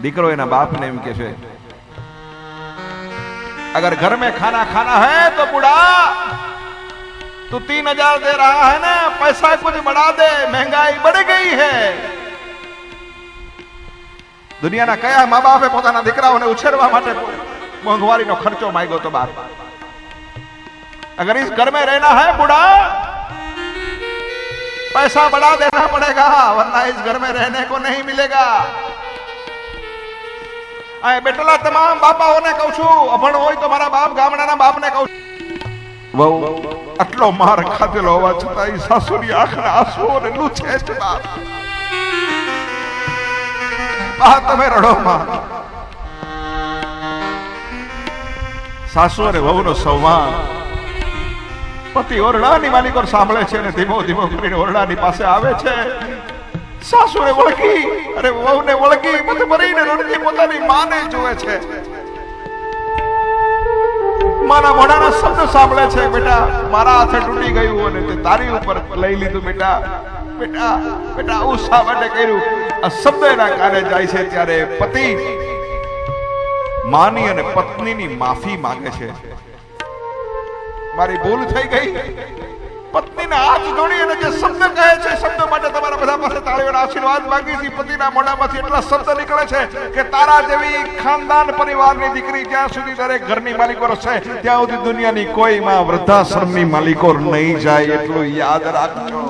દીકરો એના બાપને એમ કે છે, अगर घर में खाना खाना है तो बुढ़ा तू 3000 दे रहा है ना, पैसा कुछ बढ़ा दे, महंगाई बढ़ गई है। દુનિયાના કયા મા બાપે પોતાના દીકરાઓને ઉછેરવા માટે મોંઘવારીનો ખર્ચો માંગ્યો તો બાપ? अगर इस घर में रहना है बुढ़ा पैसा बढ़ा देना पड़ेगा, वरना इस घर में रहने को नहीं मिलेगा। આ બેટલા તમામ બાપાઓને કહું છું, અભણ હોય તો મારા બાપ ગામડાના બાપને કહું છું, વહુ આટલો માર ખાધેલો હોવા છતાં સાસુની આંખના આંસુઓને લૂછે છે બાપ। બા તમે રડો માં। સાસુ અને વહુનો સંવાદ પતિ ઓરડાની માલિકો સાંભળે છે અને ધીમો ધીમો કરીને ઓરડાની પાસે આવે છે। સાસુને વળગી અને વહુને વળગી મત ભરીને રડતી પોતાની માને જુએ છે। મારા મોઢાના શબ્દ સાંભળે છે, બેટા મારા હાથે તૂટી ગયું અને તે તારી ઉપર લઈ લીધું, બેટા બેટા બેટા આવું શા માટે કર્યું? આ શબ્દ એના કાને જાય છે ત્યારે પતિ માની અને પત્નીની માફી માંગે છે। મારી ભૂલ થઈ ગઈ। પત્નીને હાથ જોડી અને જે શબ્દ કહે છે, શબ્દ માટે તમારા બધા પાસે તાળીઓના આશીર્વાદ માંગી છે। પતિના મોઢામાંથી એટલા શબ્દ નીકળે છે કે તારા જેવી ખાનદાન પરિવારની દીકરી જ્યાં સુધી દરેક ઘરની માલિકો છે ત્યાં સુધી દુનિયાની કોઈ માં વૃદ્ધાશ્રમની માલિકો નહીં જાય, એટલું યાદ રાખજો।